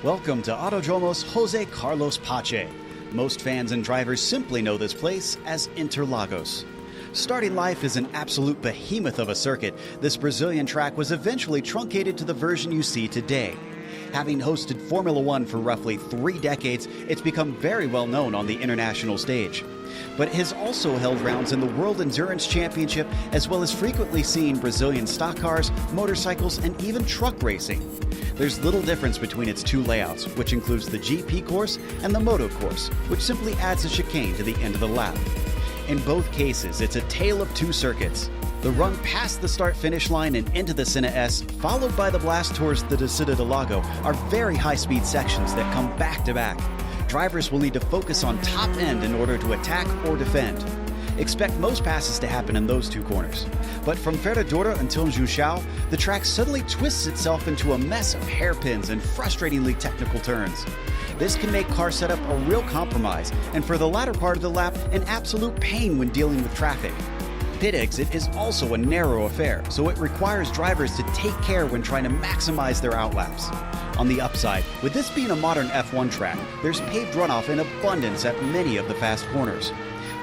Welcome to Autodromos Jose Carlos Pache. Most fans and drivers simply know this place as Interlagos. Starting life as an absolute behemoth of a circuit, this Brazilian track was eventually truncated to the version you see today. Having hosted Formula One for roughly 3 decades, it's become very well known on the international stage. But it has also held rounds in the World Endurance Championship, as well as frequently seen Brazilian stock cars, motorcycles, and even truck racing. There's little difference between its two layouts, which includes the GP course and the Moto course, which simply adds a chicane to the end of the lap. In both cases, it's a tale of two circuits. The run past the start-finish line and into the Senna S, followed by the blast towards the Descida do Lago, are very high-speed sections that come back-to-back. Drivers will need to focus on top end in order to attack or defend. Expect most passes to happen in those two corners. But from Ferradura until Juchao, the track suddenly twists itself into a mess of hairpins and frustratingly technical turns. This can make car setup a real compromise, and for the latter part of the lap, an absolute pain when dealing with traffic. Pit exit is also a narrow affair, so it requires drivers to take care when trying to maximize their outlaps. On the upside, with this being a modern F1 track, there's paved runoff in abundance at many of the fast corners.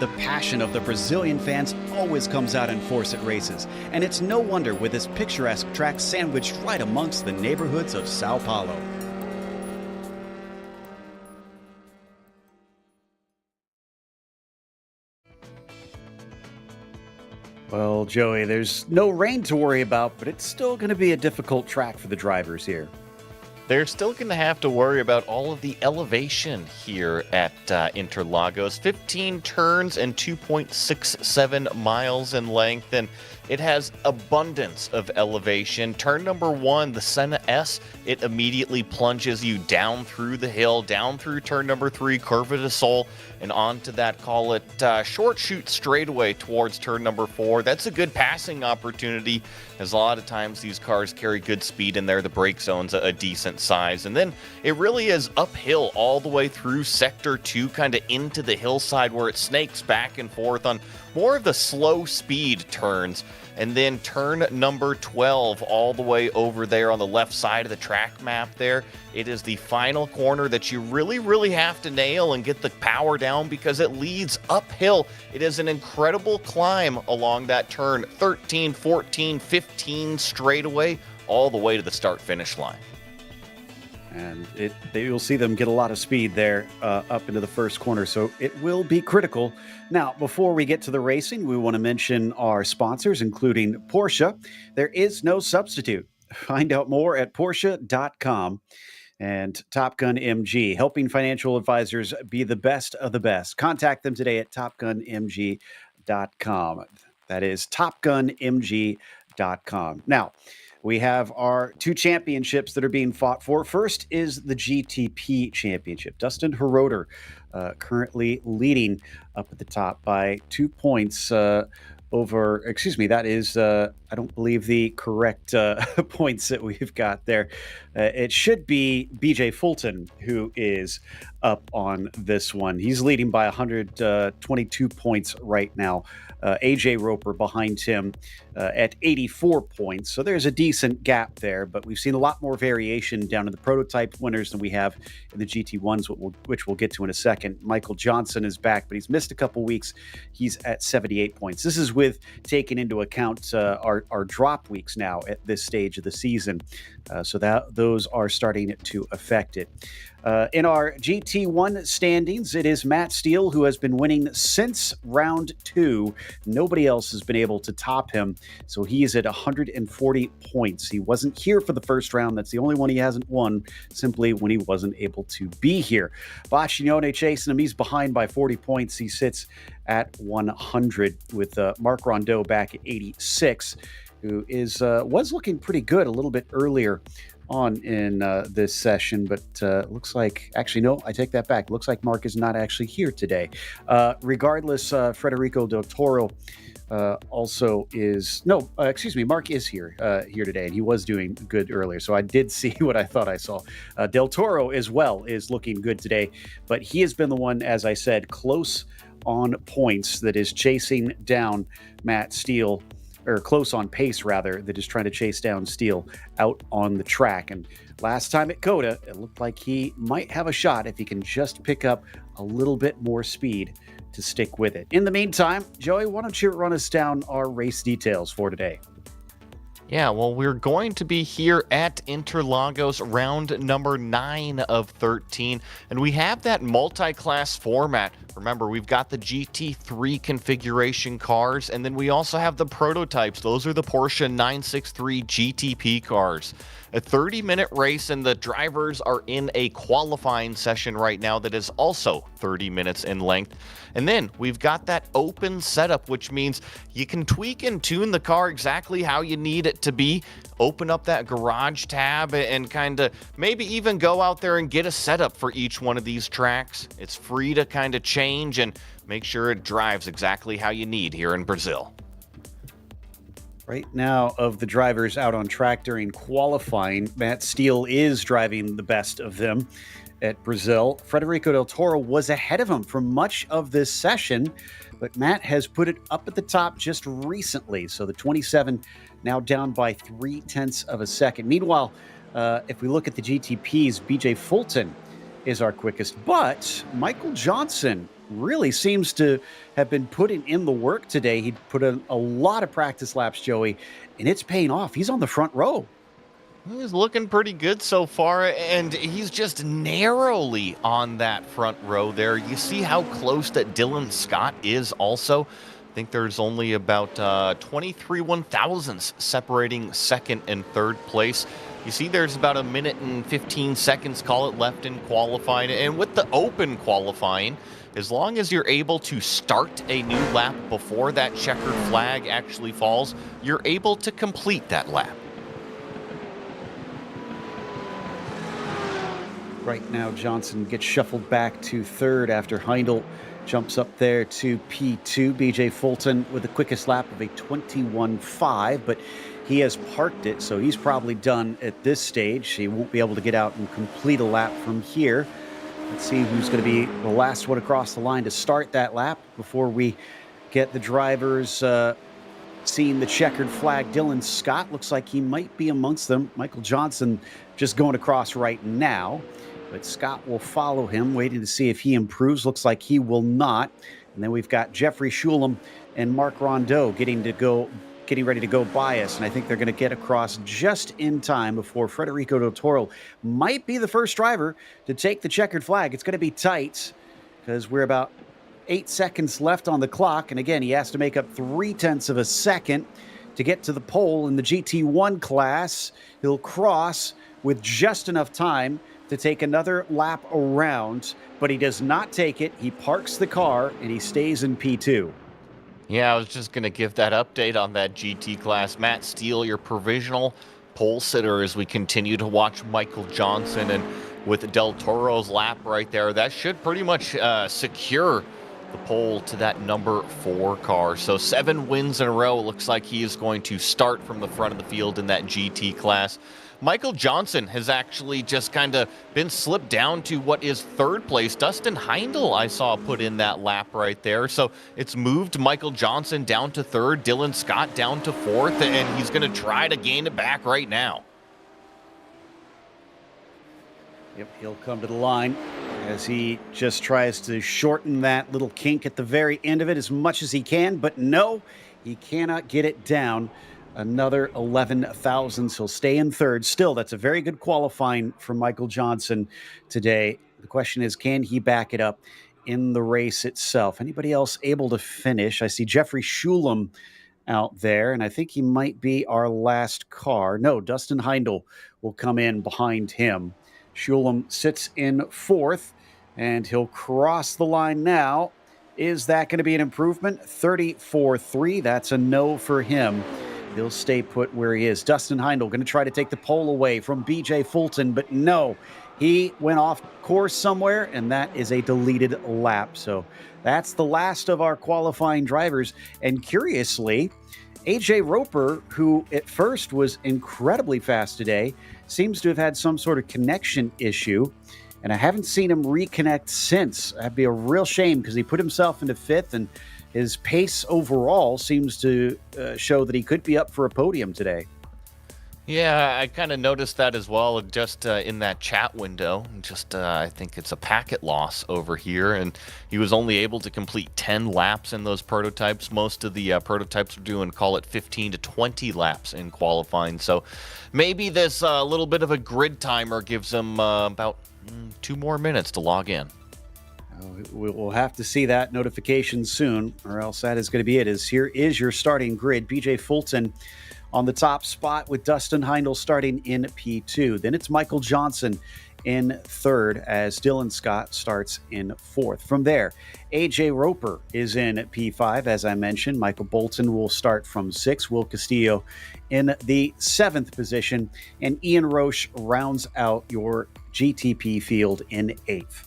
The passion of the Brazilian fans always comes out in force at races, and it's no wonder with this picturesque track sandwiched right amongst the neighborhoods of Sao Paulo. Well, Joey, there's no rain to worry about, but it's still going to be a difficult track for the drivers here. They're still going to have to worry about all of the elevation here at Interlagos. 15 turns and 2.67 miles in length, and it has abundance of elevation. Turn number 1, the Senna S, it immediately plunges you down through the hill, down through turn number 3, Curva de Sol, and onto that, call it short shoot straightaway towards turn number 4. That's a good passing opportunity, as a lot of times these cars carry good speed in there. The brake zone's a decent size. And then it really is uphill all the way through sector 2, kind of into the hillside where it snakes back and forth on more of the slow speed turns. And then turn number 12 all the way over there on the left side of the track map there. It is the final corner that you really have to nail and get the power down because it leads uphill. It is an incredible climb along that turn, 13, 14, 15 straightaway, all the way to the start-finish line. And you'll see them get a lot of speed there up into the first corner, so it will be critical. Now, before we get to the racing, we want to mention our sponsors, including Porsche. There is no substitute. Find out more at Porsche.com. And Top Gun MG, helping financial advisors be the best of the best. Contact them today at TopGunMG.com. That is TopGunMG.com. Now, we have our 2 championships that are being fought for. First is the GTP Championship. Dustin Hiroter currently leading up at the top by 2 points that is, I don't believe the correct points that we've got there. It should be BJ Fulton who is up on this one. He's leading by 122 points right now. AJ Roper behind him at 84 points. So there's a decent gap there, but we've seen a lot more variation down in the prototype winners than we have in the GT1s, which we'll get to in a second. Michael Johnson is back, but he's missed a couple weeks. He's at 78 points. This is with taking into account our drop weeks now at this stage of the season. So that those are starting to affect it. In our GT1 standings, it is Matt Steele who has been winning since round 2. Nobody else has been able to top him, so he is at 140 points. He wasn't here for the first round. That's the only one he hasn't won, simply when he wasn't able to be here. Bacignone chasing him. He's behind by 40 points. He sits at 100 with Mark Rondeau back at 86, who is was looking pretty good a little bit earlier on in this session, but looks like, actually, no, I take that back. Looks like Mark is not actually here today. Regardless, Federico Del Toro also is, no, excuse me, Mark is here today, and he was doing good earlier, so I did see what I thought I saw. Del Toro as well is looking good today, but he has been the one, as I said, close on points that is chasing down Matt Steele, or close on pace, rather, that is trying to chase down Steele out on the track. And last time at COTA, it looked like he might have a shot if he can just pick up a little bit more speed to stick with it. In the meantime, Joey, why don't you run us down our race details for today? Yeah, well, we're going to be here at Interlagos, round number 9 of 13, and we have that multi-class format. Remember, we've got the GT3 configuration cars, and then we also have the prototypes. Those are the Porsche 963 GTP cars. A 30-minute race, and the drivers are in a qualifying session right now that is also 30 minutes in length. And then we've got that open setup, which means you can tweak and tune the car exactly how you need it to be. Open up that garage tab and kind of maybe even go out there and get a setup for each one of these tracks. It's free to kind of change and make sure it drives exactly how you need here in Brazil. Right now, of the drivers out on track during qualifying, Matt Steele is driving the best of them at Brazil. Federico Del Toro was ahead of him for much of this session, but Matt has put it up at the top just recently. So the 27 now down by 0.3 of a second. Meanwhile, if we look at the GTPs, BJ Fulton is our quickest, but Michael Johnson really seems to have been putting in the work today. He put in a lot of practice laps, Joey, and it's paying off. He's on the front row. He's looking pretty good so far, and he's just narrowly on that front row there. You see how close that Dylan Scott is also. I think there's only about 23 1,000ths separating second and third place. You see there's about a minute and 15 seconds, call it, left in qualifying. And with the open qualifying, as long as you're able to start a new lap before that checkered flag actually falls, you're able to complete that lap. Right now, Johnson gets shuffled back to third after Heindel jumps up there to P2. BJ Fulton with the quickest lap of a 21.5, but he has parked it, so he's probably done at this stage. He won't be able to get out and complete a lap from here. Let's see who's going to be the last one across the line to start that lap before we get the drivers seeing the checkered flag. Dylan Scott looks like he might be amongst them. Michael Johnson just going across right now, but Scott will follow him, waiting to see if he improves. Looks like he will not. And then we've got Jeffrey Schulem and Mark Rondeau getting ready to go by us, and I think they're going to get across just in time before Federico Del Toro might be the first driver to take the checkered flag. It's going to be tight because we're about 8 seconds left on the clock, and again, he has to make up 0.3 of a second to get to the pole in the GT1 class. He'll cross with just enough time to take another lap around, but he does not take it. He parks the car, and he stays in P2. Yeah, I was just going to give that update on that GT class. Matt Steele, your provisional pole sitter as we continue to watch Michael Johnson. And with Del Toro's lap right there, that should pretty much secure the pole to that number 4 car. So 7 wins in a row. It looks like he is going to start from the front of the field in that GT class. Michael Johnson has actually just kind of been slipped down to what is third place. Dustin Heindel, I saw, put in that lap right there. So it's moved Michael Johnson down to third, Dylan Scott down to fourth, and he's going to try to gain it back right now. Yep, he'll come to the line as he just tries to shorten that little kink at the very end of it as much as he can, but no, he cannot get it down. another 11 thousandths. He'll stay in third. Still, that's a very good qualifying for Michael Johnson today. The question is, can he back it up in the race itself? Anybody else able to finish? I see Jeffrey Shulam out there, and I think he might be our last car. No, Dustin Heindel will come in behind him. Shulam sits in fourth, and he'll cross the line now. Is that going to be an improvement? 34.3. That's a no for him. He'll stay put where he is. Dustin Heindel going to try to take the pole away from BJ Fulton, but no. He went off course somewhere, and that is a deleted lap. So that's the last of our qualifying drivers. And curiously, AJ Roper, who at first was incredibly fast today, seems to have had some sort of connection issue. And I haven't seen him reconnect since. That'd be a real shame because he put himself into fifth, and his pace overall seems to show that he could be up for a podium today. Yeah, I kind of noticed that as well, just in that chat window. I think it's a packet loss over here, and he was only able to complete 10 laps in those prototypes. Most of the prototypes were doing, call it 15 to 20 laps in qualifying. So maybe this little bit of a grid timer gives him about 2 more minutes to log in. We'll have to see that notification soon, or else that is going to be it. Here is your starting grid. BJ Fulton on the top spot with Dustin Heindel starting in P2. Then it's Michael Johnson in third as Dylan Scott starts in fourth. From there, AJ Roper is in P5, as I mentioned. Michael Bolton will start from sixth. Will Castillo in the seventh position. And Ian Roche rounds out your GTP field in eighth.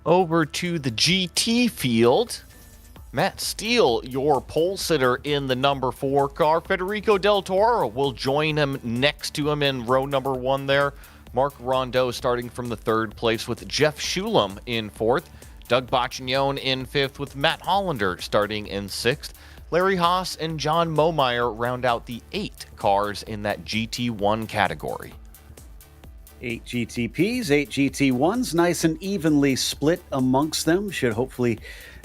Over to the GT field. Matt Steele, your pole sitter in the number 4 car. Federico Del Toro will join him next to him in row number 1 there. Mark Rondeau starting from the 3rd place with Jeff Shulam in 4th. Doug Boccignone in 5th with Matt Hollander starting in 6th. Larry Haas and John Momeyer round out the 8 cars in that GT1 category. 8 GTPs, 8 GT1s, nice and evenly split amongst them. Should hopefully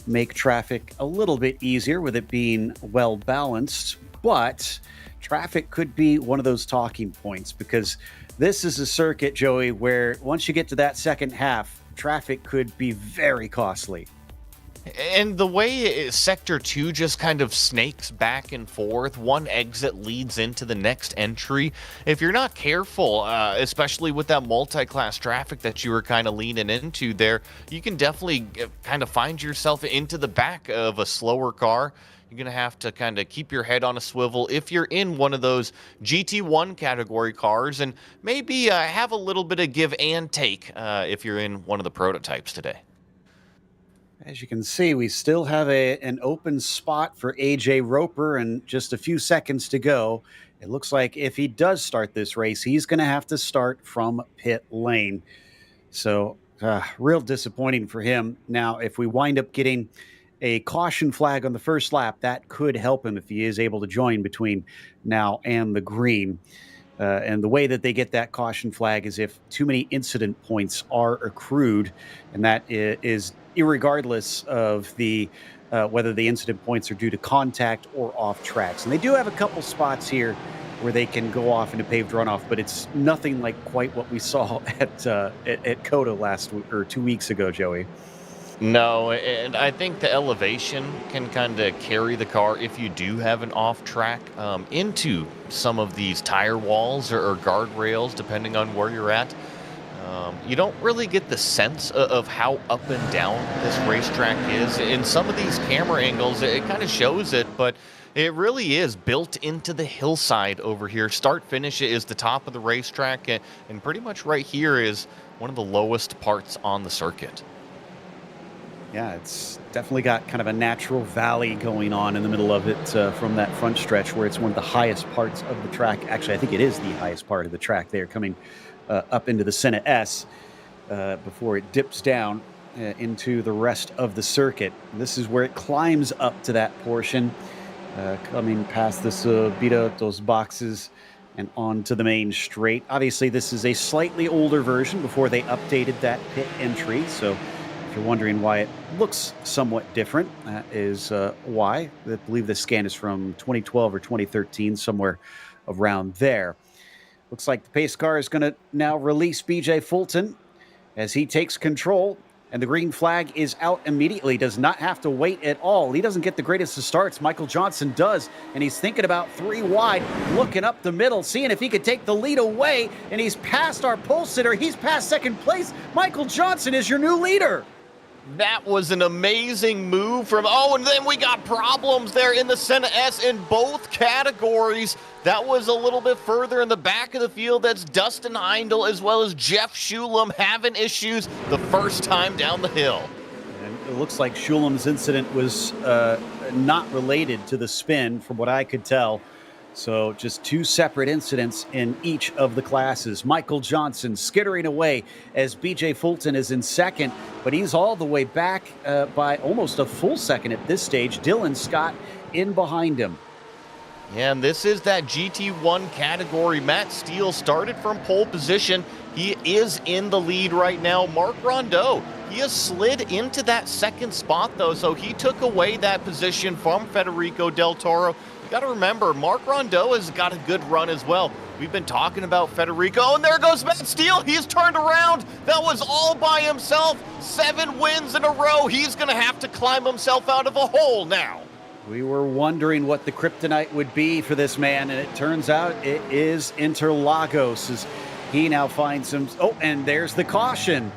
make traffic a little bit easier with it being well balanced, but traffic could be one of those talking points because this is a circuit, Joey, where once you get to that second half, traffic could be very costly. And the way Sector 2 just kind of snakes back and forth, one exit leads into the next entry. If you're not careful, especially with that multi-class traffic that you were kind of leaning into there, you can definitely kind of find yourself into the back of a slower car. You're going to have to kind of keep your head on a swivel if you're in one of those GT1 category cars, and maybe have a little bit of give and take if you're in one of the prototypes today. As you can see, we still have an open spot for AJ Roper and just a few seconds to go. It looks like if he does start this race, he's going to have to start from pit lane. So real disappointing for him. Now, if we wind up getting a caution flag on the first lap, that could help him if he is able to join between now and the green. And the way that they get that caution flag is if too many incident points are accrued, and that is irregardless of the whether the incident points are due to contact or off tracks. And they do have a couple spots here where they can go off into paved runoff, but it's nothing like quite what we saw at COTA 2 weeks ago, Joey. No, and I think the elevation can kind of carry the car if you do have an off track into some of these tire walls or guardrails, depending on where you're at. You don't really get the sense of how up and down this racetrack is. In some of these camera angles, it kind of shows it, but it really is built into the hillside over here. Start-finish is the top of the racetrack, and pretty much right here is one of the lowest parts on the circuit. Yeah, it's definitely got kind of a natural valley going on in the middle of it from that front stretch where it's one of the highest parts of the track. Actually, I think it is the highest part of the track there, coming up into the Senna S before it dips down into the rest of the circuit. This is where it climbs up to that portion, coming past this those boxes and onto the main straight. Obviously, this is a slightly older version before they updated that pit entry, so If you're wondering why it looks somewhat different, that is why. I believe this scan is from 2012 or 2013, somewhere around there. Looks like the pace car is going to now release BJ Fulton as he takes control, and the green flag is out immediately. Does not have to wait at all. He doesn't get the greatest of starts. Michael Johnson does, and he's thinking about 3 wide, looking up the middle, seeing if he could take the lead away, and he's past our pole sitter. He's past second place. Michael Johnson is your new leader. That was an amazing move from, oh, and then we got problems there in the Senna S in both categories. That was a little bit further in the back of the field. That's Dustin Heindel as well as Jeff Schulam having issues the first time down the hill. And it looks like Schulam's incident was not related to the spin from what I could tell. So just 2 separate incidents in each of the classes. Michael Johnson skittering away as BJ Fulton is in second, but he's all the way back by almost a full second at this stage. Dylan Scott in behind him. Yeah, and this is that GT1 category. Matt Steele started from pole position. He is in the lead right now. Mark Rondeau, he has slid into that second spot, though, so he took away that position from Federico Del Toro. You got to remember, Mark Rondeau has got a good run as well. We've been talking about Federico, and there goes Matt Steele. He's turned around. That was all by himself. 7 wins in a row. He's going to have to climb himself out of a hole now. We were wondering what the kryptonite would be for this man, and it turns out it is Interlagos as he now finds some. Oh, and there's the caution.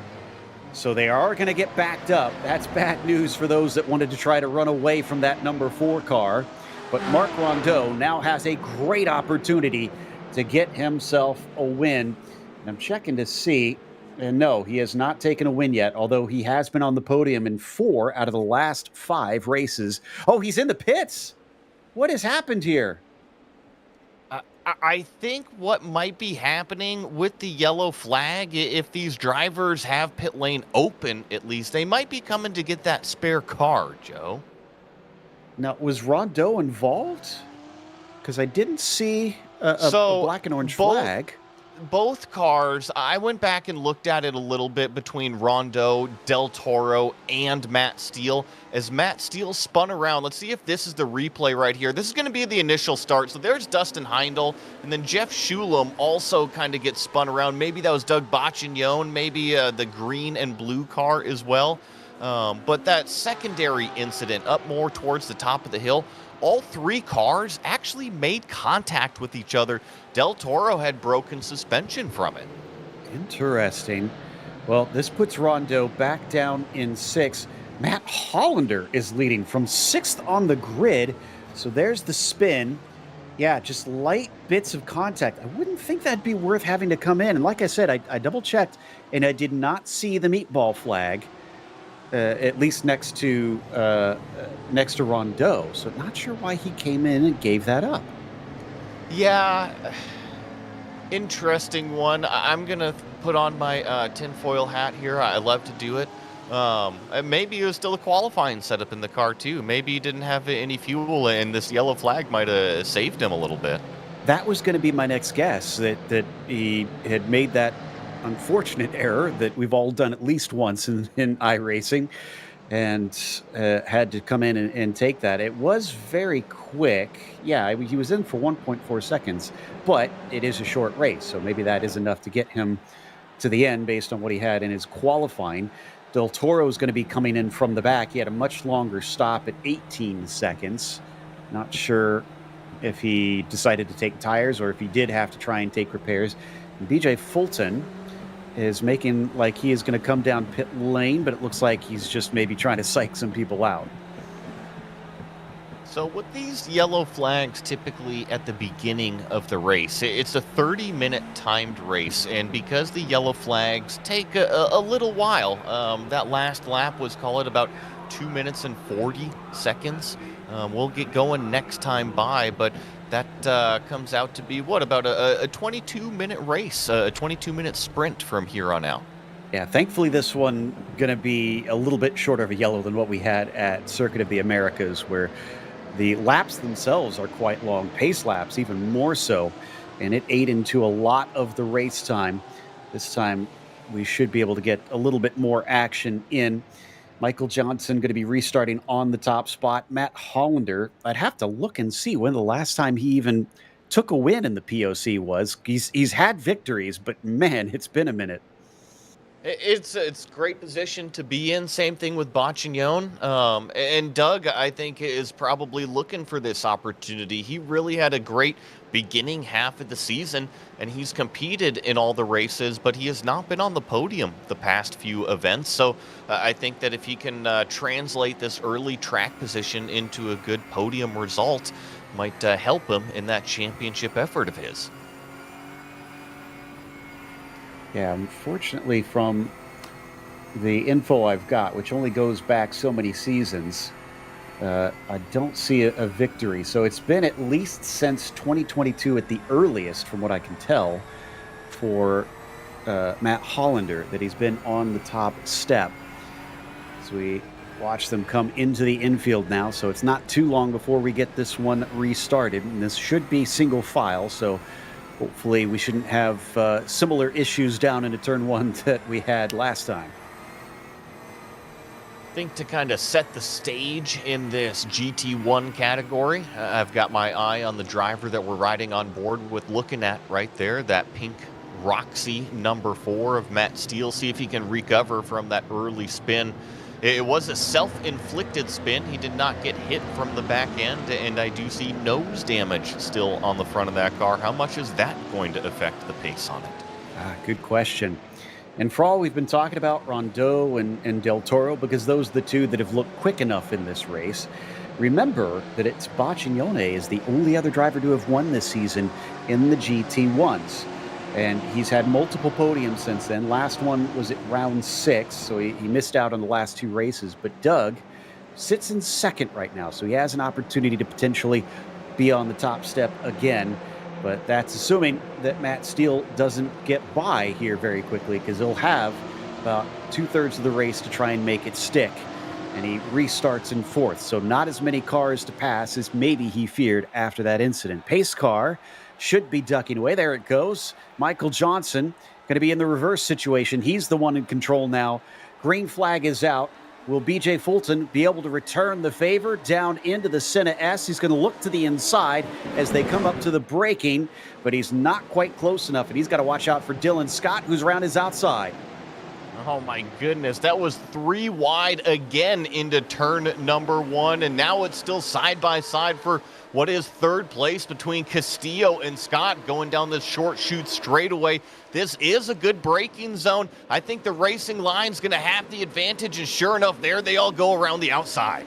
So they are going to get backed up. That's bad news for those that wanted to try to run away from that number 4 car. But Mark Rondeau now has a great opportunity to get himself a win. And I'm checking to see, and no, he has not taken a win yet, although he has been on the podium in 4 out of the last 5 races. Oh, he's in the pits. What has happened here? I think what might be happening with the yellow flag, if these drivers have pit lane open, at least, they might be coming to get that spare car, Joe. Now, was Rondeau involved? Because I didn't see a black and orange flag. Both cars, I went back and looked at it a little bit between Rondeau, Del Toro, and Matt Steele. As Matt Steele spun around, let's see if this is the replay right here. This is going to be the initial start. So there's Dustin Heindel, and then Jeff Schulam also kind of gets spun around. Maybe that was Doug Bacchignone, maybe the green and blue car as well. But that secondary incident up more towards the top of the hill, all 3 cars actually made contact with each other. Del Toro had broken suspension from it. Interesting. Well, this puts Rondeau back down in 6. Matt Hollander is leading from 6th on the grid. So there's the spin. Yeah, just light bits of contact. I wouldn't think that'd be worth having to come in. And like I said, I double-checked, and I did not see the meatball flag. At least next to Rondeau. So not sure why he came in and gave that up. Yeah, interesting one. I'm going to put on my tinfoil hat here. I love to do it. Maybe it was still a qualifying setup in the car, too. Maybe he didn't have any fuel, and this yellow flag might have saved him a little bit. That was going to be my next guess, that he had made that unfortunate error that we've all done at least once in iRacing, and had to come in and take that. It was very quick. Yeah, he was in for 1.4 seconds, but it is a short race, so maybe that is enough to get him to the end based on what he had in his qualifying. Del Toro is going to be coming in from the back. He had a much longer stop at 18 seconds. Not sure if he decided to take tires or if he did have to try and take repairs. And BJ Fulton is making like he is going to come down pit lane, but it looks like he's just maybe trying to psych some people out. So with these yellow flags typically at the beginning of the race, it's a 30-minute timed race, and because the yellow flags take a little while, that last lap was, call it, about 2 minutes and 40 seconds. We'll get going next time by, but that comes out to be, what, about a 22-minute race, a 22-minute sprint from here on out. Yeah, thankfully this one going to be a little bit shorter of a yellow than what we had at Circuit of the Americas, where the laps themselves are quite long, pace laps even more so, and it ate into a lot of the race time. This time we should be able to get a little bit more action in. Michael Johnson going to be restarting on the top spot. Matt Hollander, I'd have to look and see when the last time he even took a win in the POC was. He's had victories, but man, it's been a minute. It's a great position to be in. Same thing with Boccignone. And Doug, I think, is probably looking for this opportunity. He really had a great beginning half of the season, and he's competed in all the races, but he has not been on the podium the past few events. So I think that if he can translate this early track position into a good podium result, might help him in that championship effort of his. Yeah, unfortunately, from the info I've got, which only goes back so many seasons, I don't see a victory. So it's been at least since 2022 at the earliest, from what I can tell, for Matt Hollander that he's been on the top step. As we watch them come into the infield now, so it's not too long before we get this one restarted. And this should be single file, so hopefully we shouldn't have similar issues down into turn one that we had last time. I think to kind of set the stage in this GT1 category, I've got my eye on the driver that we're riding on board with, looking at right there, that pink Roxy number 4 of Matt Steele. See if he can recover from that early spin. It was a self-inflicted spin. He did not get hit from the back end, and I do see nose damage still on the front of that car. How much is that going to affect the pace on it? Good question. And for all we've been talking about Rondeau and Del Toro, because those are the two that have looked quick enough in this race, remember that it's Boccignone is the only other driver to have won this season in the GT1s. And he's had multiple podiums since then. Last one was at round 6, so he missed out on the last 2 races. But Doug sits in second right now, so he has an opportunity to potentially be on the top step again. But that's assuming that Matt Steele doesn't get by here very quickly, because he'll have about 2/3 of the race to try and make it stick. And he restarts in 4th, so not as many cars to pass as maybe he feared after that incident. Pace car should be ducking away. There it goes. Michael Johnson going to be in the reverse situation. He's the one in control now. Green flag is out. Will BJ Fulton be able to return the favor down into the Senna S? He's going to look to the inside as they come up to the braking, but he's not quite close enough, and he's got to watch out for Dylan Scott, who's around his outside. Oh my goodness, that was 3 wide again into turn number 1, and now it's still side by side for what is 3rd place between Castillo and Scott going down this short chute straightaway. This is a good braking zone. I think the racing line's going to have the advantage, and sure enough, there they all go around the outside.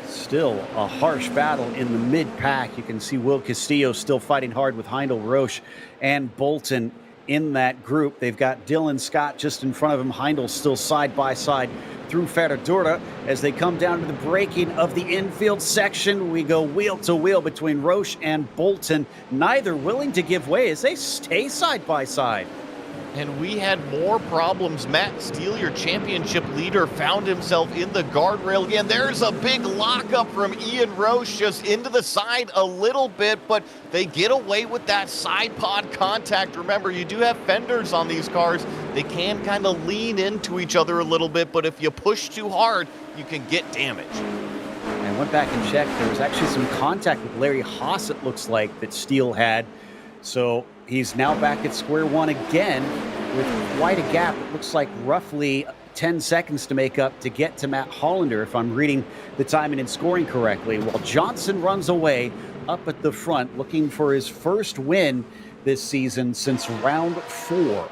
Still a harsh battle in the mid-pack. You can see Will Castillo still fighting hard with Heindel Roche and Bolton in that group. They've got Dylan Scott just in front of him. Heindel still side by side through Ferradura as they come down to the braking of the infield section. We go wheel to wheel between Roche and Bolton, neither willing to give way as they stay side by side. And we had more problems. Matt Steele, your championship leader, found himself in the guardrail again. There's a big lockup from Ian Roche just into the side a little bit, but they get away with that side pod contact. Remember, you do have fenders on these cars. They can kind of lean into each other a little bit, but if you push too hard, you can get damage. I went back and checked. There was actually some contact with Larry Haas, it looks like, that Steele had. So he's now back at square one again with quite a gap. It looks like roughly 10 seconds to make up to get to Matt Hollander, if I'm reading the timing and scoring correctly, while Johnson runs away up at the front, looking for his first win this season since round 4.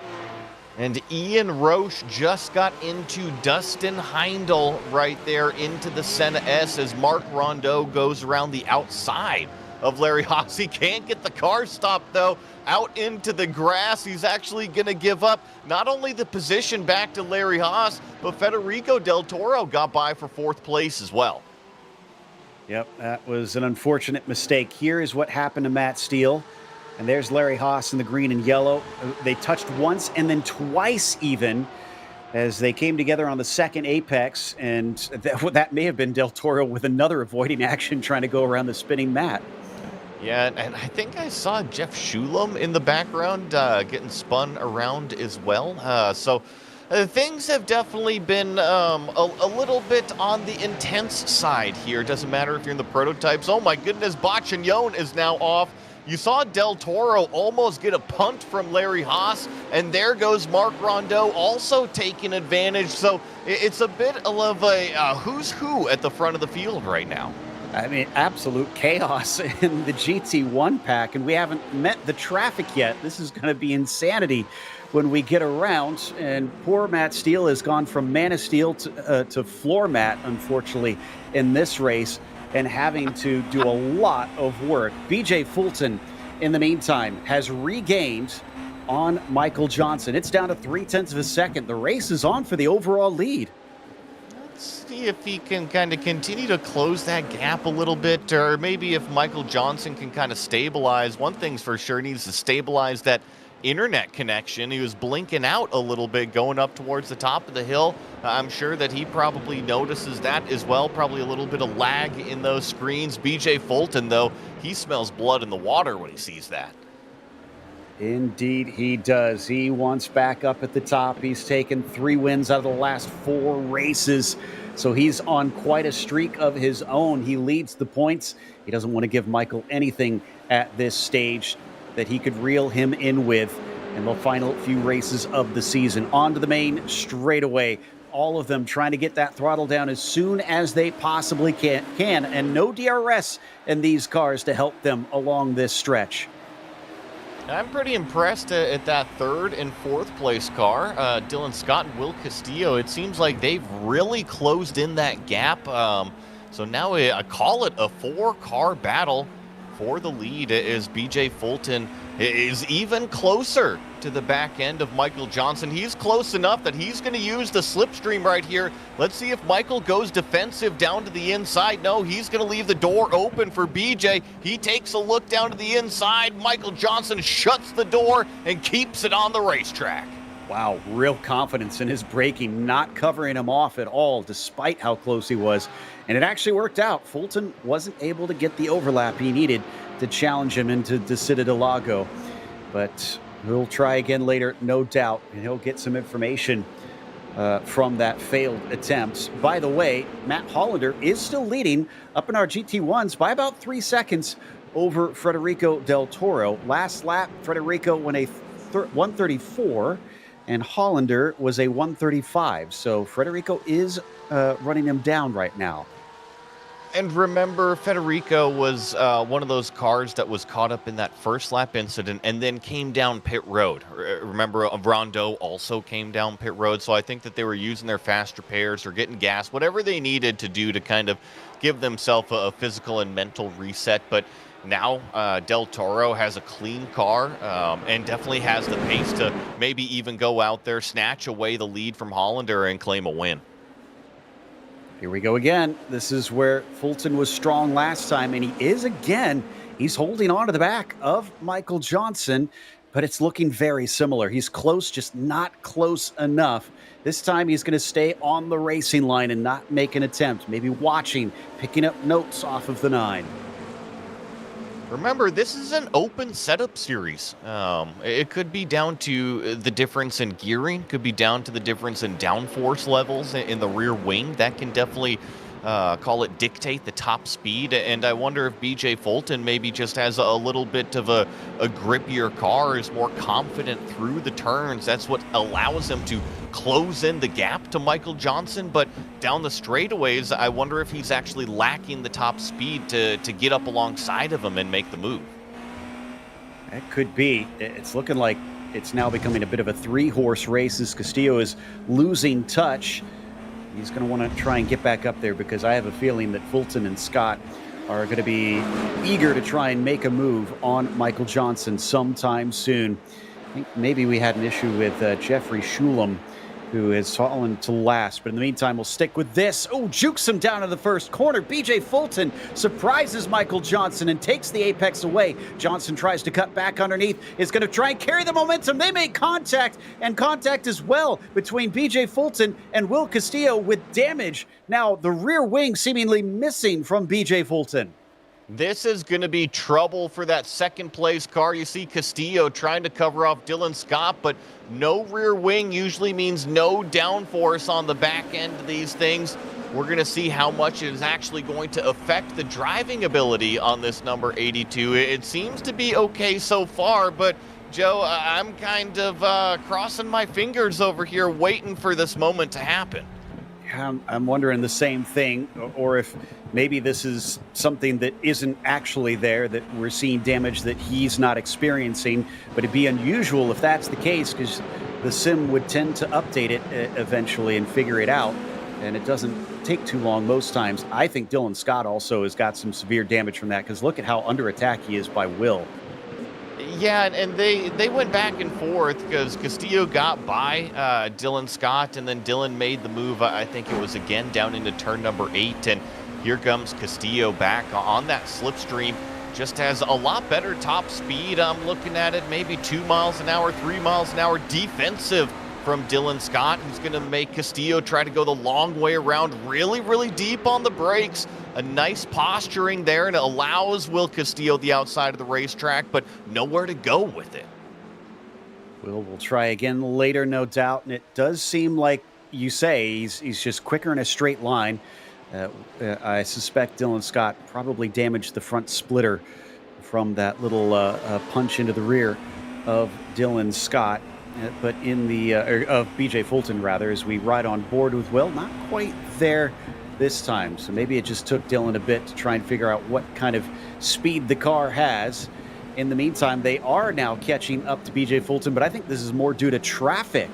And Ian Roche just got into Dustin Heindel right there into the Senna S as Mark Rondeau goes around the outside of Larry Haas. He can't get the car stopped, though, out into the grass. He's actually going to give up not only the position back to Larry Haas, but Federico Del Toro got by for 4th place as well. Yep, that was an unfortunate mistake. Here is what happened to Matt Steele. And there's Larry Haas in the green and yellow. They touched once and then twice even as they came together on the second apex. And that may have been Del Toro with another avoiding action trying to go around the spinning mat. Yeah, and I think I saw Jeff Shulam in the background getting spun around as well. Things have definitely been a little bit on the intense side here. Doesn't matter if you're in the prototypes. Oh my goodness, Bacchignon is now off. You saw Del Toro almost get a punt from Larry Haas, and there goes Mark Rondeau also taking advantage. So it's a bit of a who's who at the front of the field right now. I mean, absolute chaos in the GT1 pack, and we haven't met the traffic yet. This is going to be insanity when we get around. And poor Matt Steele has gone from Man of Steel to floor mat, unfortunately, in this race, and having to do a lot of work. BJ Fulton, in the meantime, has regained on Michael Johnson. It's down to 0.3 of a second. The race is on for the overall lead. See if he can kind of continue to close that gap a little bit, or maybe if Michael Johnson can kind of stabilize. One thing's for sure, he needs to stabilize that internet connection. He was blinking out a little bit going up towards the top of the hill. I'm sure that he probably notices that as well. Probably a little bit of lag in those screens. BJ Fulton, though, he smells blood in the water when he sees that. Indeed, he does. He wants back up at the top. He's taken 3 wins out of the last 4 races, so he's on quite a streak of his own. He leads the points. He doesn't want to give Michael anything at this stage that he could reel him in with in the final few races of the season. On to the main straight away. All of them trying to get that throttle down as soon as they possibly can, and no DRS in these cars to help them along this stretch. I'm pretty impressed at that 3rd and 4th place car, Dylan Scott and Will Castillo. It seems like they've really closed in that gap. So now I call it a 4-car battle for the lead, as BJ Fulton is even closer to the back end of Michael Johnson. He's close enough that he's going to use the slipstream right here. Let's see if Michael goes defensive down to the inside. No, he's going to leave the door open for BJ. He takes a look down to the inside. Michael Johnson shuts the door and keeps it on the racetrack. Wow, real confidence in his braking, not covering him off at all, despite how close he was. And it actually worked out. Fulton wasn't able to get the overlap he needed to challenge him into the Interlagos. But he'll try again later, no doubt, and he'll get some information from that failed attempt. By the way, Matt Hollander is still leading up in our GT1s by about 3 seconds over Federico Del Toro. Last lap, Federico went a 134. And Hollander was a 135. So Federico is running him down right now. And remember, Federico was one of those cars that was caught up in that first lap incident and then came down pit road. Remember, Rondeau also came down pit road. So I think that they were using their fast repairs or getting gas, whatever they needed to do to kind of give themselves a physical and mental reset. But now Del Toro has a clean car and definitely has the pace to maybe even go out there, snatch away the lead from Hollander and claim a win. Here we go again. This is where Fulton was strong last time, and he is again. He's holding on to the back of Michael Johnson, but it's looking very similar. He's close, just not close enough. This time he's going to stay on the racing line and not make an attempt, maybe watching, picking up notes off of the 9. Remember, this is an open setup series. It could be down to the difference in gearing, could be down to the difference in downforce levels in the rear wing. That can definitely dictate the top speed. And I wonder if BJ Fulton maybe just has a little bit of a grippier car, is more confident through the turns. That's what allows him to close in the gap to Michael Johnson. But down the straightaways, I wonder if he's actually lacking the top speed to get up alongside of him and make the move. That could be. It's looking like it's now becoming a bit of a 3-horse race as Castillo is losing touch. He's going to want to try and get back up there, because I have a feeling that Fulton and Scott are going to be eager to try and make a move on Michael Johnson sometime soon. I think maybe we had an issue with Jeffrey Shulam, who has fallen to last. But in the meantime, we'll stick with this. Oh, jukes him down to the first corner. BJ Fulton surprises Michael Johnson and takes the apex away. Johnson tries to cut back underneath, is going to try and carry the momentum. They make contact, and contact as well between BJ Fulton and Will Castillo with damage. Now, the rear wing seemingly missing from BJ Fulton. This is going to be trouble for that second place car. You see Castillo trying to cover off Dylan Scott, but no rear wing usually means no downforce on the back end of these things. We're going to see how much it is actually going to affect the driving ability on this number 82. It seems to be okay so far, but Joe, I'm kind of crossing my fingers over here waiting for this moment to happen. I'm wondering the same thing, or if maybe this is something that isn't actually there, that we're seeing damage that he's not experiencing. But it'd be unusual if that's the case, because the sim would tend to update it eventually and figure it out. And it doesn't take too long most times. I think Dylan Scott also has got some severe damage from that, because look at how under attack he is by Will. Yeah, and they went back and forth because Castillo got by Dylan Scott, and then Dylan made the move, I think it was again down into turn number 8, and here comes Castillo back on that slipstream. Just has a lot better top speed. I'm looking at it maybe 2 miles an hour, 3 miles an hour defensive from Dylan Scott, who's going to make Castillo try to go the long way around, really, really deep on the brakes. A nice posturing there, and it allows Will Castillo the outside of the racetrack, but nowhere to go with it. Will try again later, no doubt, and it does seem like you say he's just quicker in a straight line. I suspect Dylan Scott probably damaged the front splitter from that little punch into the rear of Dylan Scott. But in the of BJ Fulton, rather, as we ride on board with Will, not quite there this time. So maybe it just took Dylan a bit to try and figure out what kind of speed the car has. In the meantime, they are now catching up to BJ Fulton, but I think this is more due to traffic.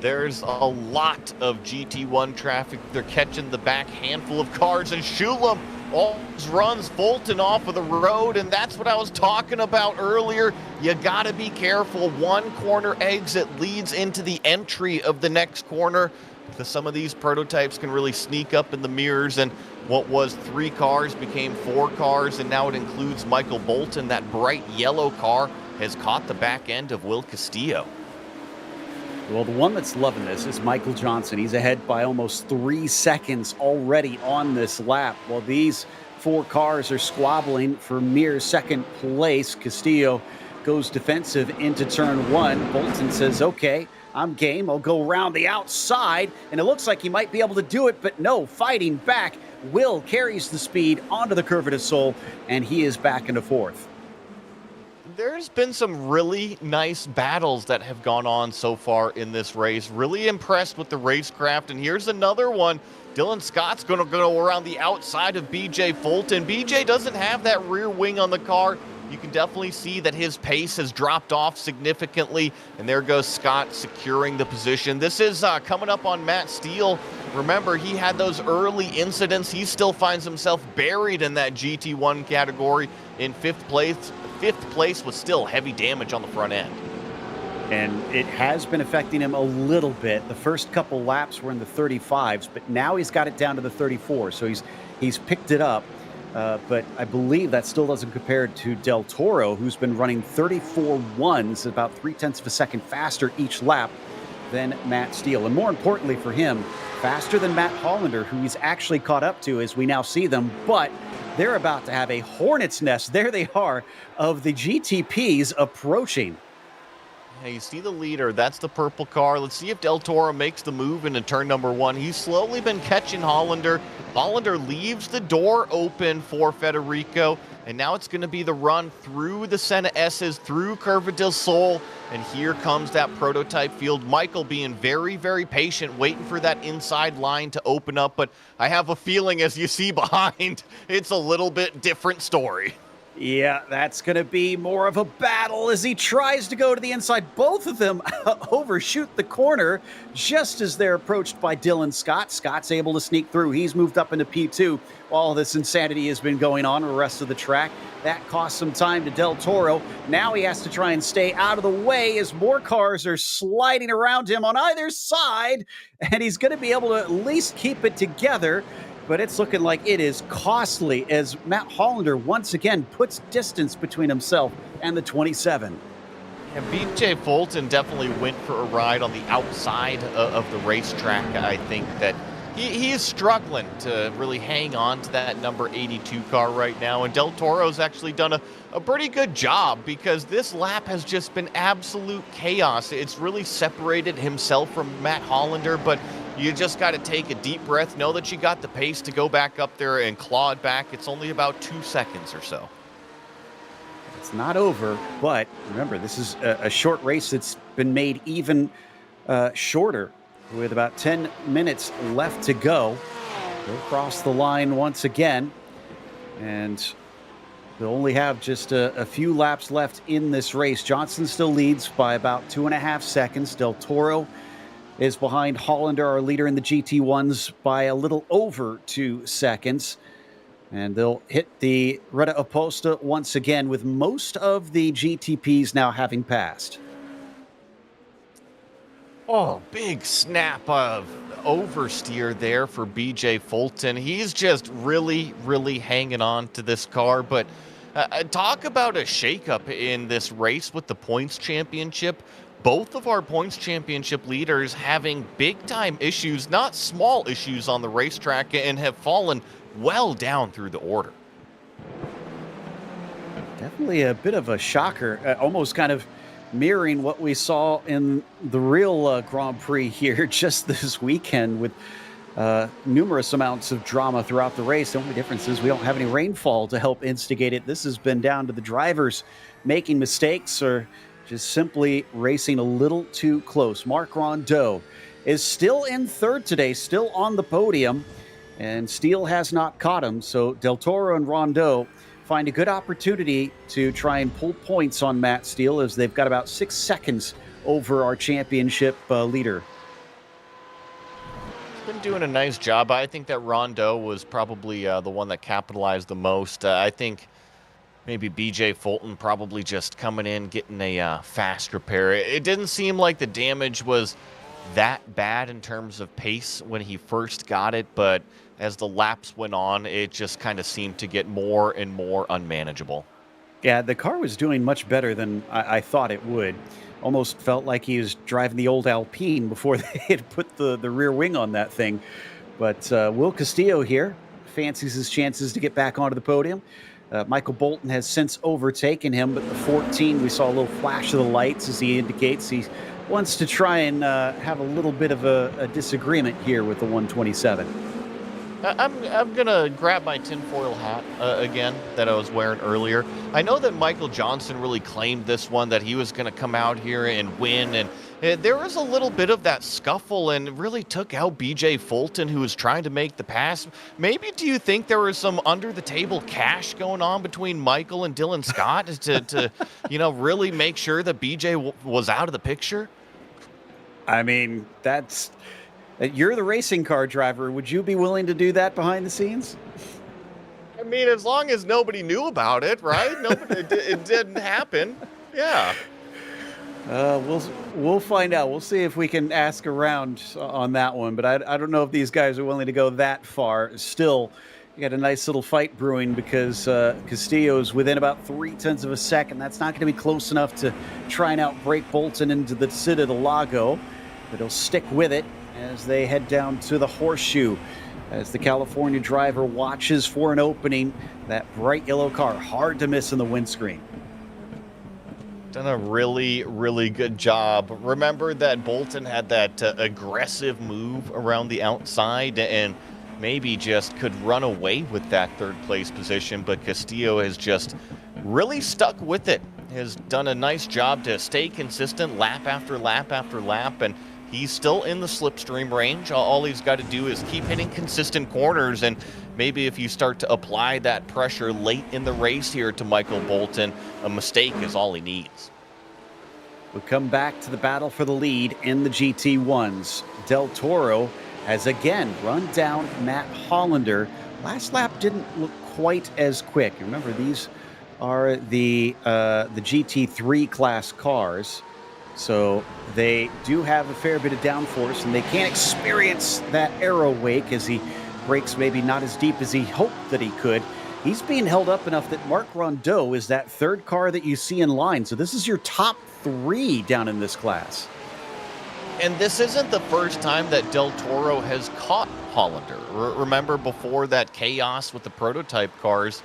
There's a lot of GT1 traffic. They're catching the back handful of cars, and Shulam always runs Fulton off of the road, and that's what I was talking about earlier. You got to be careful. One corner exit leads into the entry of the next corner, because some of these prototypes can really sneak up in the mirrors, and what was 3 cars became 4 cars, and now it includes Michael Bolton. That bright yellow car has caught the back end of Will Castillo. Well, the one that's loving this is Michael Johnson. He's ahead by almost 3 seconds already on this lap. While these 4 cars are squabbling for mere second place, Castillo goes defensive into turn 1. Bolton says, okay, I'm game. I'll go around the outside. And it looks like he might be able to do it, but no, fighting back. Will carries the speed onto the Curva del Sol, and he is back into 4th. There's been some really nice battles that have gone on so far in this race. Really impressed with the racecraft. And here's another one. Dylan Scott's going to go around the outside of BJ Fulton. BJ doesn't have that rear wing on the car. You can definitely see that his pace has dropped off significantly. And there goes Scott securing the position. This is coming up on Matt Steele. Remember, he had those early incidents. He still finds himself buried in that GT1 category in 5th place. 5th place with still heavy damage on the front end. And it has been affecting him a little bit. The first couple laps were in the 35s, but now he's got it down to the 34. So he's picked it up. But I believe that still doesn't compare to Del Toro, who's been running 34.1s, about 0.3 of a second faster each lap than Matt Steele. And more importantly for him, faster than Matt Hollander, who he's actually caught up to as we now see them. But they're about to have a hornet's nest. There they are, of the GTPs approaching. Yeah, you see the leader. That's the purple car. Let's see if Del Toro makes the move into turn number 1. He's slowly been catching Hollander. Hollander leaves the door open for Federico, and now it's going to be the run through the Senna S's, through Curva del Sol, and here comes that prototype field. Michael being very, very patient, waiting for that inside line to open up, but I have a feeling, as you see behind, it's a little bit different story. Yeah, that's going to be more of a battle as he tries to go to the inside. Both of them overshoot the corner just as they're approached by Dylan Scott. Scott's able to sneak through. He's moved up into P2 while this insanity has been going on the rest of the track. That cost some time to Del Toro. Now he has to try and stay out of the way as more cars are sliding around him on either side, and he's going to be able to at least keep it together. But it's looking like it is costly as Matt Hollander once again puts distance between himself and the 27. And BJ Fulton definitely went for a ride on the outside of the racetrack. I think that He is struggling to really hang on to that number 82 car right now, and Del Toro's actually done a pretty good job because this lap has just been absolute chaos. It's really separated himself from Matt Hollander, but you just got to take a deep breath, know that you got the pace to go back up there and claw it back. It's only about 2 seconds or so. It's not over, but remember, this is a short race that's been made even shorter with about 10 minutes left to go. They'll cross the line once again, and they'll only have just a few laps left in this race. Johnson still leads by about 2.5 seconds. Del Toro is behind Hollander, our leader in the GT1s, by a little over 2 seconds. And they'll hit the Retta Oposta once again, with most of the GTPs now having passed. Oh, big snap of oversteer there for BJ Fulton. He's just really, really hanging on to this car. But talk about a shakeup in this race with the points championship. Both of our points championship leaders having big-time issues, not small issues on the racetrack, and have fallen well down through the order. Definitely a bit of a shocker, almost kind of mirroring what we saw in the real Grand Prix here just this weekend, with numerous amounts of drama throughout the race. The only difference is we don't have any rainfall to help instigate it. This has been down to the drivers making mistakes or just simply racing a little too close. Marc Rondeau is still in third today, still on the podium, and Steele has not caught him. So Del Toro and Rondeau find a good opportunity to try and pull points on Matt Steele, as they've got about 6 seconds over our championship leader. He's been doing a nice job. I think that Rondeau was probably the one that capitalized the most. I think maybe BJ Fulton probably just coming in, getting a fast repair. It didn't seem like the damage was that bad in terms of pace when he first got it, but as the laps went on, it just kind of seemed to get more and more unmanageable. Yeah, the car was doing much better than I thought it would. Almost felt like he was driving the old Alpine before they had put the rear wing on that thing. But Will Castillo here fancies his chances to get back onto the podium. Michael Bolton has since overtaken him, but the 14, we saw a little flash of the lights as he indicates he wants to try and have a little bit of a disagreement here with the 127. I'm going to grab my tinfoil hat again that I was wearing earlier. I know that Michael Johnson really claimed this one, that he was going to come out here and win, and there was a little bit of that scuffle and really took out BJ Fulton, who was trying to make the pass. Maybe do you think there was some under-the-table cash going on between Michael and Dylan Scott to really make sure that BJ was out of the picture? I mean, that's... You're the racing car driver. Would you be willing to do that behind the scenes? I mean, as long as nobody knew about it, right? It didn't happen. Yeah. We'll find out. We'll see if we can ask around on that one. But I don't know if these guys are willing to go that far. Still, you got a nice little fight brewing because Castillo's within about 0.3 of a second. That's not going to be close enough to try and outbreak Bolton into the Interlagos, but he'll stick with it as they head down to the horseshoe, as the California driver watches for an opening. That bright yellow car, hard to miss in the windscreen. Done a really, really good job. Remember that Bolton had that aggressive move around the outside and maybe just could run away with that third place position, but Castillo has just really stuck with it, has done a nice job to stay consistent lap after lap after lap, and he's still in the slipstream range. All he's got to do is keep hitting consistent corners, and maybe if you start to apply that pressure late in the race here to Michael Bolton, a mistake is all he needs. We'll come back to the battle for the lead in the GT1s. Del Toro has again run down Matt Hollander. Last lap didn't look quite as quick. Remember, these are the GT3 class cars. So they do have a fair bit of downforce, and they can't experience that aero wake as he brakes maybe not as deep as he hoped that he could. He's being held up enough that Marc Rondeau is that third car that you see in line. So this is your top 3 down in this class. And this isn't the first time that Del Toro has caught Hollander. Remember before that chaos with the prototype cars,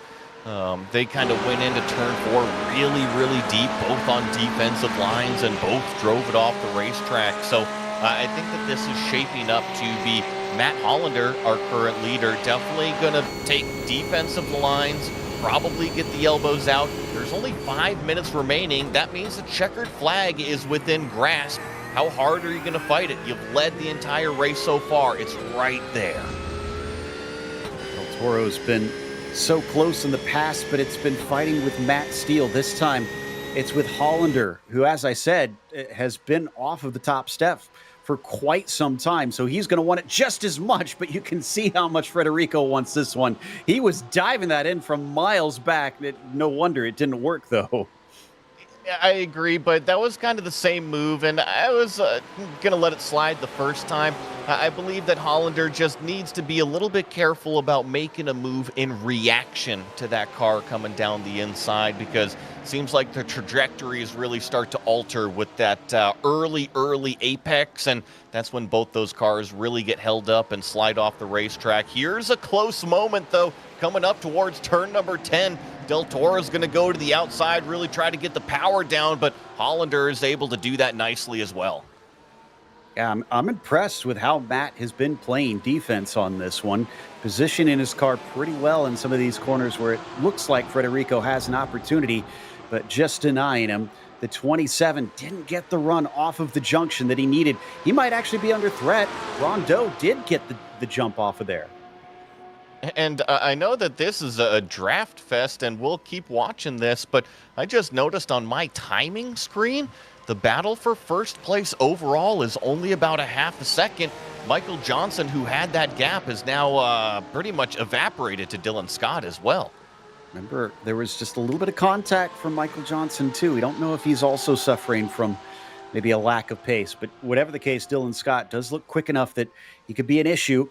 they kind of went into turn 4 really, really deep, both on defensive lines, and both drove it off the racetrack. So I think that this is shaping up to be Matt Hollander, our current leader, definitely going to take defensive lines, probably get the elbows out. There's only 5 minutes remaining. That means the checkered flag is within grasp. How hard are you going to fight it? You've led the entire race so far. It's right there. Del Toro's been so close in the past, but it's been fighting with Matt Steele. This time, it's with Hollander, who, as I said, has been off of the top step for quite some time. So he's going to want it just as much, but you can see how much Federico wants this one. He was diving that in from miles back. No wonder it didn't work, though. I agree, but that was kind of the same move, and I was going to let it slide the first time. I believe that Hollander just needs to be a little bit careful about making a move in reaction to that car coming down the inside, because it seems like the trajectories really start to alter with that early apex, and that's when both those cars really get held up and slide off the racetrack. Here's a close moment, though, coming up towards turn number 10. Del Toro's going to go to the outside, really try to get the power down, but Hollander is able to do that nicely as well. Yeah, I'm impressed with how Matt has been playing defense on this one, positioning his car pretty well in some of these corners where it looks like Federico has an opportunity, but just denying him. The 27 didn't get the run off of the junction that he needed. He might actually be under threat. Rondeau did get the jump off of there. And I know that this is a draft fest, and we'll keep watching this, but I just noticed on my timing screen, the battle for first place overall is only about a half a second. Michael Johnson, who had that gap, is now pretty much evaporated to Dylan Scott as well. Remember, there was just a little bit of contact from Michael Johnson, too. We don't know if he's also suffering from maybe a lack of pace, but whatever the case, Dylan Scott does look quick enough that he could be an issue.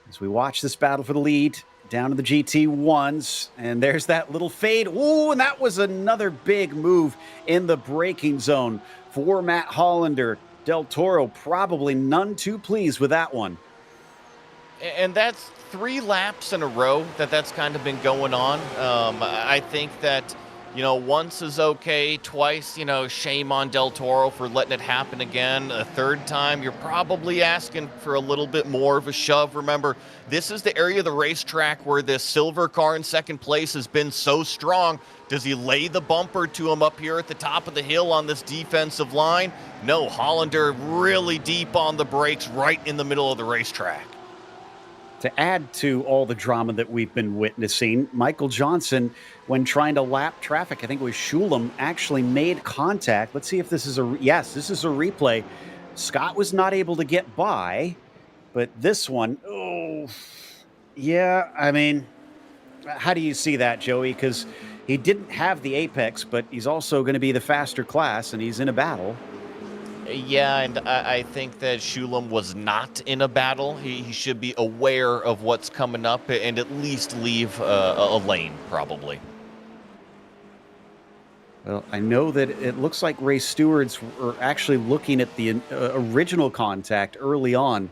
As we watch this battle for the lead down to the GT1s, and there's that little fade. Ooh, and that was another big move in the braking zone for Matt Hollander. Del Toro probably none too pleased with that one. And that's 3 laps in a row that's kind of been going on. I think that, once is okay, twice, shame on Del Toro for letting it happen again. A third time, you're probably asking for a little bit more of a shove. Remember, this is the area of the racetrack where this silver car in second place has been so strong. Does he lay the bumper to him up here at the top of the hill on this defensive line? No, Hollander really deep on the brakes right in the middle of the racetrack. To add to all the drama that we've been witnessing, Michael Johnson, when trying to lap traffic, I think it was Schulem, actually made contact. Let's see if this is yes, this is a replay. Scott was not able to get by, but this one, oh, yeah, I mean, how do you see that, Joey? Because he didn't have the apex, but he's also going to be the faster class, and he's in a battle. Yeah, and I think that Schulem was not in a battle. He should be aware of what's coming up and at least leave a lane, probably. Well, I know that it looks like race stewards were actually looking at the original contact early on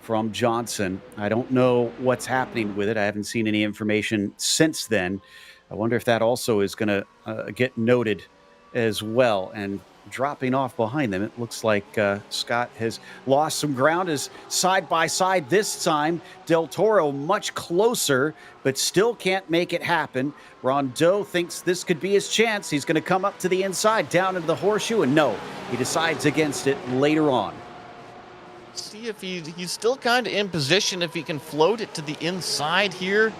from Johnson. I don't know what's happening with it. I haven't seen any information since then. I wonder if that also is going to get noted as well. And dropping off behind them, it looks like Scott has lost some ground as side by side this time. Del Toro much closer, but still can't make it happen. Rondeau thinks this could be his chance. He's going to come up to the inside, down into the horseshoe, and no, he decides against it later on. See if he's still kind of in position, if he can float it to the inside here.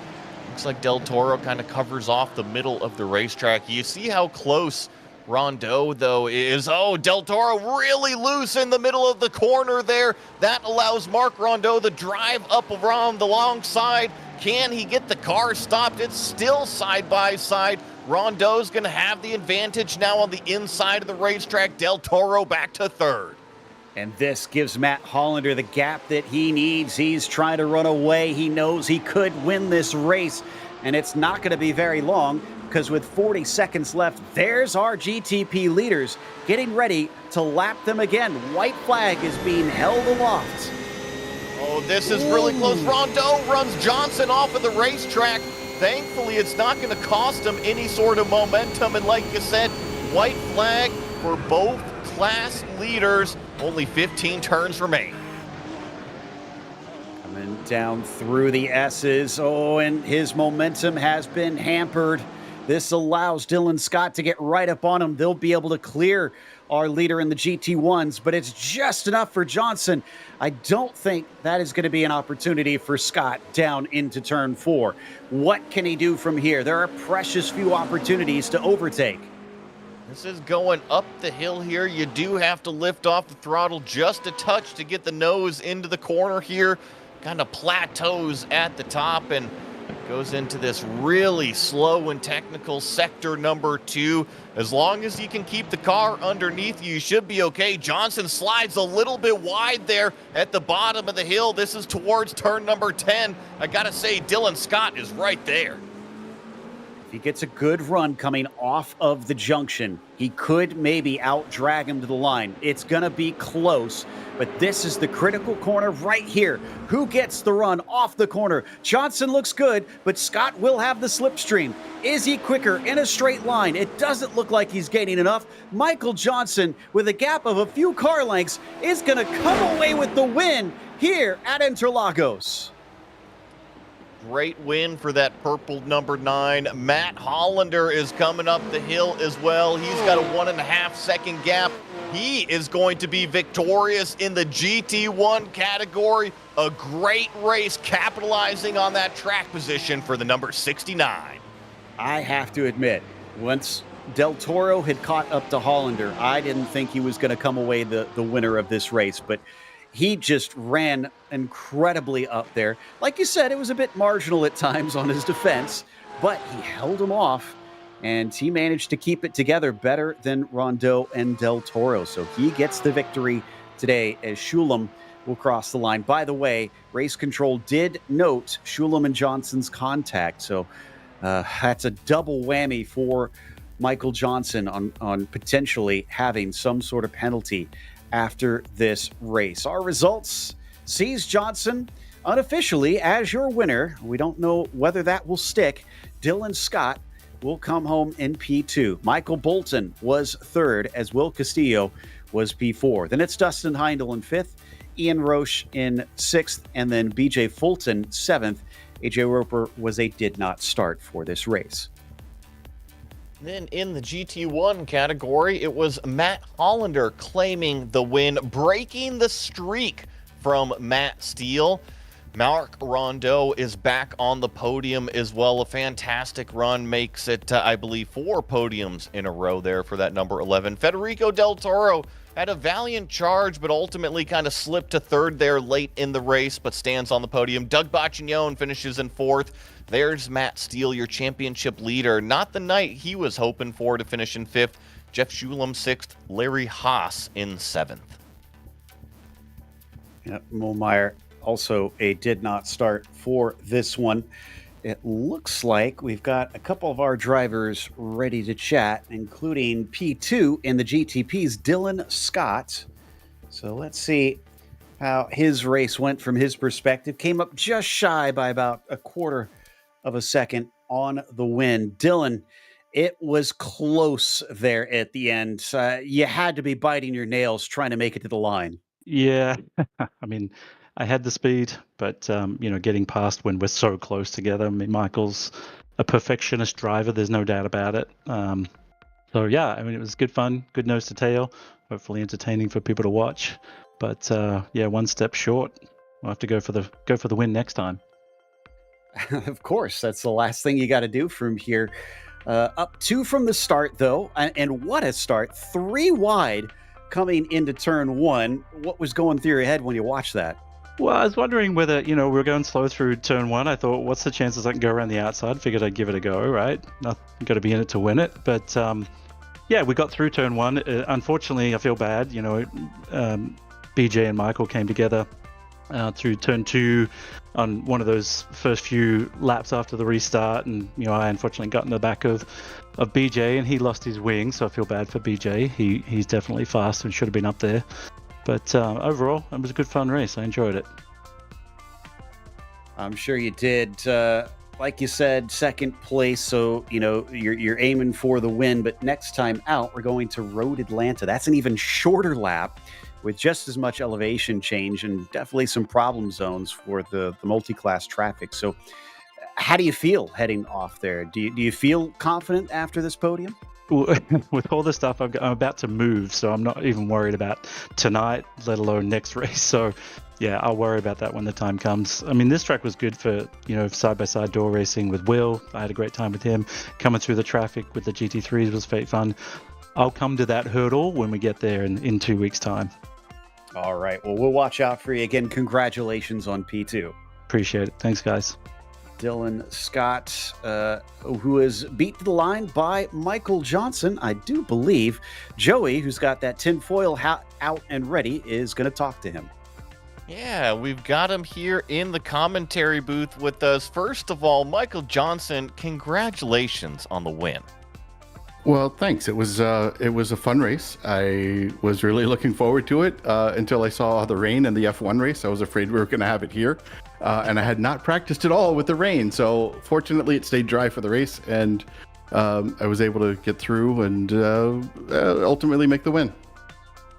Looks like Del Toro kind of covers off the middle of the racetrack. You see how close Rondeau, though, is. Oh, Del Toro really loose in the middle of the corner there. That allows Mark Rondeau to drive up around the long side. Can he get the car stopped? It's still side by side. Rondeau's going to have the advantage now on the inside of the racetrack. Del Toro back to third. And this gives Matt Hollander the gap that he needs. He's trying to run away. He knows he could win this race, and it's not going to be very long. because with 40 seconds left, there's our GTP leaders getting ready to lap them again. White flag is being held aloft. Oh, this is really close. Rondeau runs Johnson off of the racetrack. Thankfully, it's not going to cost him any sort of momentum. And like you said, white flag for both class leaders. Only 15 turns remain. Coming down through the S's. Oh, and his momentum has been hampered. This allows Dylan Scott to get right up on him. They'll be able to clear our leader in the GT1s, but it's just enough for Johnson. I don't think that is going to be an opportunity for Scott down into turn 4. What can he do from here? There are precious few opportunities to overtake. This is going up the hill here. You do have to lift off the throttle just a touch to get the nose into the corner here. Kind of plateaus at the top and goes into this really slow and technical sector number 2. As long as you can keep the car underneath you, you should be okay. Johnson slides a little bit wide there at the bottom of the hill. This is towards turn number 10. I gotta say, Dylan Scott is right there. If he gets a good run coming off of the junction, he could maybe out-drag him to the line. It's gonna be close, but this is the critical corner right here. Who gets the run off the corner? Johnson looks good, but Scott will have the slipstream. Is he quicker in a straight line? It doesn't look like he's gaining enough. Michael Johnson, with a gap of a few car lengths, is gonna come away with the win here at Interlagos. Great win for that purple number 9. Matt Hollander is coming up the hill as well. He's got a 1.5 second gap. He is going to be victorious in the GT1 category. A great race capitalizing on that track position for the number 69. I have to admit, once Del Toro had caught up to Hollander, I didn't think he was going to come away the winner of this race, but he just ran incredibly up there. Like you said, it was a bit marginal at times on his defense, but he held him off, and he managed to keep it together better than Rondeau and Del Toro. So he gets the victory today as Shulam will cross the line. By the way, Race Control did note Shulam and Johnson's contact, so that's a double whammy for Michael Johnson on potentially having some sort of penalty after this race. Our results sees Johnson unofficially as your winner. We don't know whether that will stick. Dylan Scott will come home in P2. Michael Bolton was 3rd as Will Castillo was P4. Then it's Dustin Heindel in 5th, Ian Roche in 6th, and then BJ Fulton 7th. AJ Roper was a did not start for this race. Then in the GT1 category, it was Matt Hollander claiming the win, breaking the streak from Matt Steele. Marc Rondeau is back on the podium as well. A fantastic run makes it, I believe, 4 podiums in a row there for that number 11. Federico Del Toro had a valiant charge, but ultimately kind of slipped to 3rd there late in the race, but stands on the podium. Doug Bacchignone finishes in 4th. There's Matt Steele, your championship leader. Not the night he was hoping for to finish in 5th. Jeff Shulam 6th. Larry Haas in 7th. Yeah, Molmeyer also a did not start for this one. It looks like we've got a couple of our drivers ready to chat, including P2 in the GTP's Dylan Scott. So let's see how his race went from his perspective. Came up just shy by about a quarter of a second on the win. Dylan, it was close there at the end. You had to be biting your nails trying to make it to the line. Yeah, I mean, I had the speed, but getting past when we're so close together. I mean, Michael's a perfectionist driver. There's no doubt about it. So yeah, I mean, it was good fun, good nose to tail. Hopefully entertaining for people to watch. But yeah, one step short. We'll have to go for the win next time. Of course, that's the last thing you got to do from here. Up 2 from the start, though, and what a start! 3 wide coming into turn 1. What was going through your head when you watched that? Well, I was wondering whether, we're going slow through turn 1. I thought, what's the chances I can go around the outside? Figured I'd give it a go, right? Not got to be in it to win it. But yeah, we got through turn 1. Unfortunately, I feel bad. BJ and Michael came together through turn 2 on one of those first few laps after the restart, and I unfortunately got in the back of BJ, and he lost his wing, so I feel bad for BJ. He's definitely fast and should have been up there. But overall, it was a good fun race. I enjoyed it. I'm sure you did. Like you said, second place, so you're aiming for the win. But next time out, we're going to Road Atlanta. That's an even shorter lap with just as much elevation change and definitely some problem zones for the multi-class traffic. So how do you feel heading off there? Do you feel confident after this podium? With all the stuff I'm about to move, so I'm not even worried about tonight, let alone next race. So yeah, I'll worry about that when the time comes. I mean, this track was good for side-by-side door racing with Will. I had a great time with him. Coming through the traffic with the GT3s was fun. I'll come to that hurdle when we get there in 2 weeks' time. All right. Well, we'll watch out for you. Again, congratulations on P2. Appreciate it. Thanks, guys. Dylan Scott, who is beat to the line by Michael Johnson, I do believe. Joey, who's got that tinfoil hat out and ready, is going to talk to him. Yeah, we've got him here in the commentary booth with us. First of all, Michael Johnson, congratulations on the win. Well, thanks. It was a fun race. I was really looking forward to it until I saw the rain in the F1 race. I was afraid we were going to have it here. And I had not practiced at all with the rain. So fortunately, it stayed dry for the race. And I was able to get through and ultimately make the win.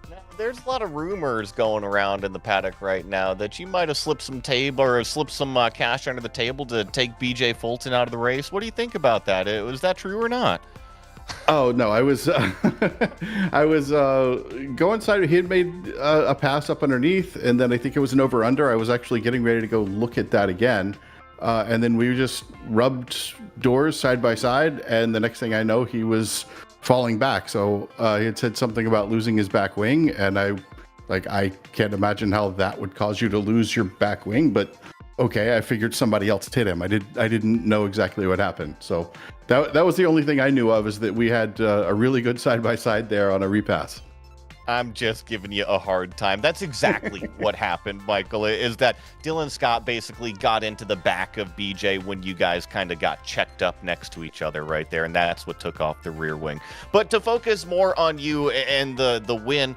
Now, there's a lot of rumors going around in the paddock right now that you might have slipped some cash under the table to take BJ Fulton out of the race. What do you think about that? Was that true or not? Oh no, I was going side. He had made a pass up underneath, and then I think it was an over under. I was actually getting ready to go look at that again, and then we just rubbed doors side by side, and the next thing I know, he was falling back. So he had said something about losing his back wing, and I can't imagine how that would cause you to lose your back wing, but okay, I figured somebody else hit him. I didn't know exactly what happened. So that was the only thing I knew of, is that we had a really good side-by-side there on a repass. I'm just giving you a hard time. That's exactly what happened, Michael, is that Dylan Scott basically got into the back of BJ when you guys kind of got checked up next to each other right there, and that's what took off the rear wing. But to focus more on you and the win,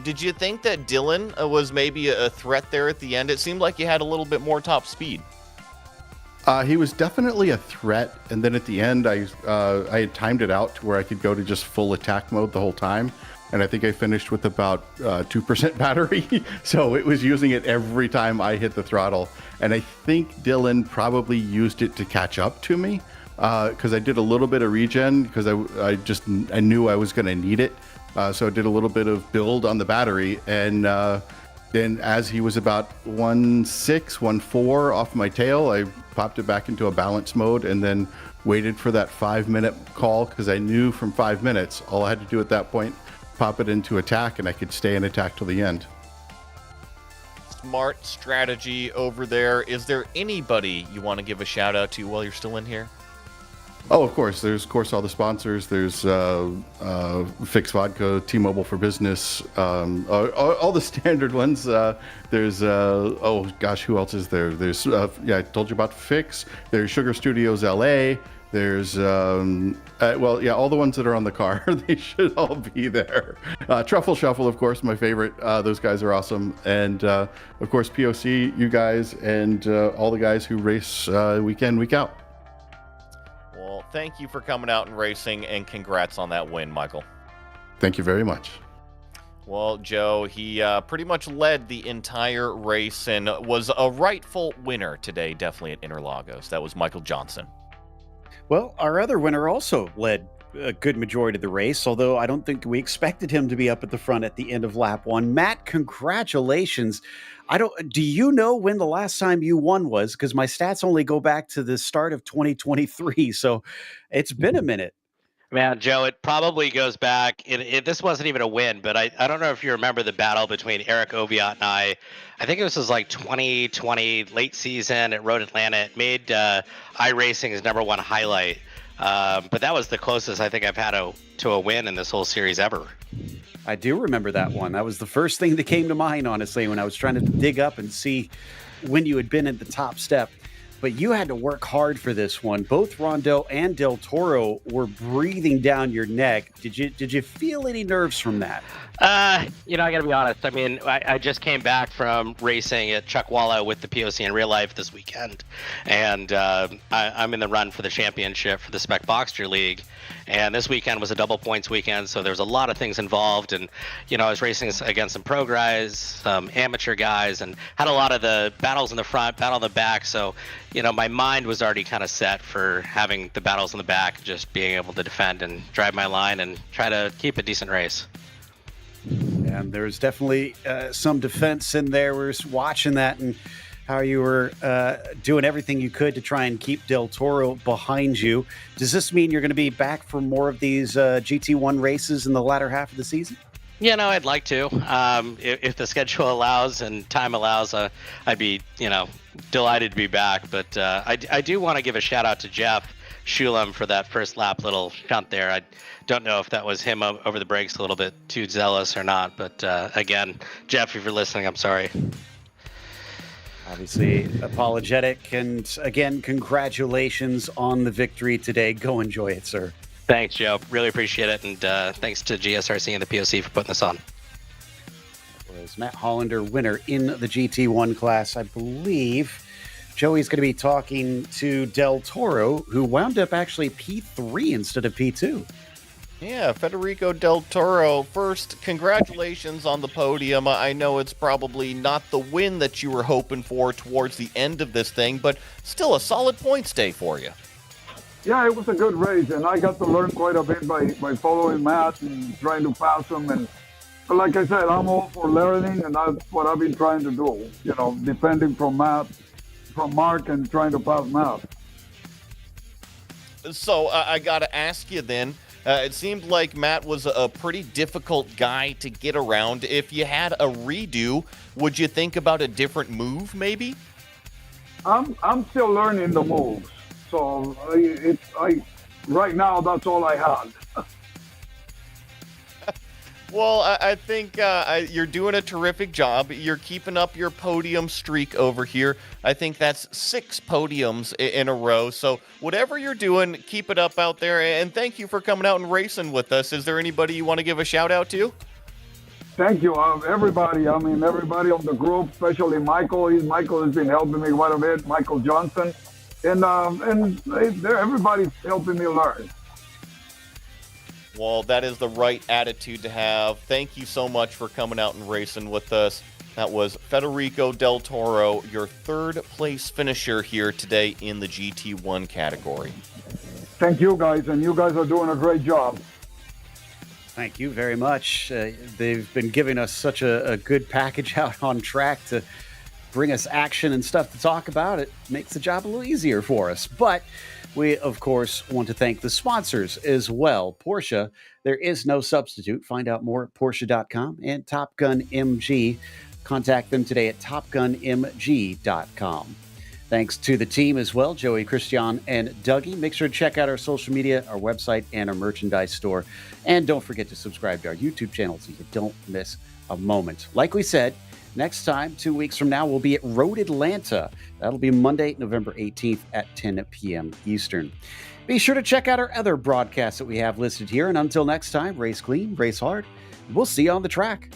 did you think that Dylan was maybe a threat there at the end? It seemed like you had a little bit more top speed. He was definitely a threat, and then at the end, I had timed it out to where I could go to just full attack mode the whole time. And I think I finished with about 2% battery. So it was using it every time I hit the throttle. And I think Dylan probably used it to catch up to me, because I did a little bit of regen, because I knew I was going to need it. So I did a little bit of build on the battery. And then as he was about 1.6, 1.4 off my tail, I popped it back into a balance mode and then waited for that 5-minute call, because I knew from 5 minutes, all I had to do at that point, pop it into attack, and I could stay in attack till the end. Smart strategy over there. Is there anybody you want to give a shout out to while you're still in here? Oh, of course. There's, of course, all the sponsors. There's Fix Vodka, T-Mobile for Business, all the standard ones. There's, oh gosh, who else is there? There's, I told you about Fix. There's Sugar Studios LA. There's, all the ones that are on the car, they should all be there. Truffle Shuffle, of course, my favorite. Those guys are awesome. And, of course, POC, you guys, and all the guys who race week in, week out. Well, thank you for coming out and racing, and congrats on that win, Michael. Thank you very much. Well, Joe, he pretty much led the entire race and was a rightful winner today, definitely at Interlagos. That was Michael Johnson. Well, our other winner also led a good majority of the race, although I don't think we expected him to be up at the front at the end of lap 1. Matt, congratulations. Do you know when the last time you won was? Because my stats only go back to the start of 2023, so it's been a minute. Man, Joe, it probably goes back. This wasn't even a win, but I don't know if you remember the battle between Eric Oviatt and I. I think this was like 2020, late season at Road Atlanta. It made iRacing his #1 highlight. But that was the closest I think I've had to a win in this whole series ever. I do remember that one. That was the first thing that came to mind, honestly, when I was trying to dig up and see when you had been at the top step. But you had to work hard for this one. Both Rondo and Del Toro were breathing down your neck. Did you feel any nerves from that? I got to be honest. I mean, I just came back from racing at Chuckwalla with the POC in real life this weekend, and I'm in the run for the championship for the Spec Boxster League. And this weekend was a double points weekend, so there was a lot of things involved. And I was racing against some pro guys, some amateur guys, and had a lot of the battles in the front, battle in the back. So, my mind was already kind of set for having the battles in the back, just being able to defend and drive my line and try to keep a decent race. And there's definitely some defense in there. We're just watching that and how you were doing everything you could to try and keep Del Toro behind you. Does this mean you're going to be back for more of these GT1 races in the latter half of the season? I'd like to. If the schedule allows and time allows, I'd be, delighted to be back. But I do want to give a shout out to Jeff Shulam for that first lap little shunt there. I don't know if that was him over the brakes a little bit too zealous or not. But again, Jeff, if you're listening, I'm sorry. Obviously apologetic. And again, congratulations on the victory today. Go enjoy it, sir. Thanks, Joe. Really appreciate it. And thanks to GSRC and the POC for putting this on. Was Matt Hollander winner in the GT1 class. I believe Joey's going to be talking to Del Toro, who wound up actually P3 instead of P2. Yeah, Federico Del Toro, first, congratulations on the podium. I know it's probably not the win that you were hoping for towards the end of this thing, but still a solid points day for you. Yeah, it was a good race, and I got to learn quite a bit by following Matt and trying to pass him. And like I said, I'm all for learning, and that's what I've been trying to do, depending from Mark and trying to pass Matt. So I got to ask you then, it seemed like Matt was a pretty difficult guy to get around. If you had a redo, would you think about a different move maybe? I'm still learning the moves. So right now, that's all I had. Well, I think you're doing a terrific job. You're keeping up your podium streak over here. I think that's 6 podiums in a row. So whatever you're doing, keep it up out there. And thank you for coming out and racing with us. Is there anybody you want to give a shout out to? Thank you, everybody. Everybody on the group, especially Michael. Michael has been helping me quite a bit. Michael Johnson. And everybody's helping me learn. Well, that is the right attitude to have. Thank you so much for coming out and racing with us. That was Federico Del Toro, your 3rd place finisher here today in the GT1 category. Thank you, guys, and you guys are doing a great job. Thank you very much. They've been giving us such a good package out on track to bring us action and stuff to talk about. It makes the job a little easier for us. But we, of course, want to thank the sponsors as well. Porsche, there is no substitute. Find out more at Porsche.com and Top Gun MG. Contact them today at TopGunMG.com. Thanks to the team as well, Joey, Christian, and Dougie. Make sure to check out our social media, our website, and our merchandise store. And don't forget to subscribe to our YouTube channel so you don't miss a moment. Like we said, next time, 2 weeks from now, we'll be at Road Atlanta. That'll be Monday, November 18th at 10 p.m. Eastern. Be sure to check out our other broadcasts that we have listed here. And until next time, race clean, race hard. We'll see you on the track.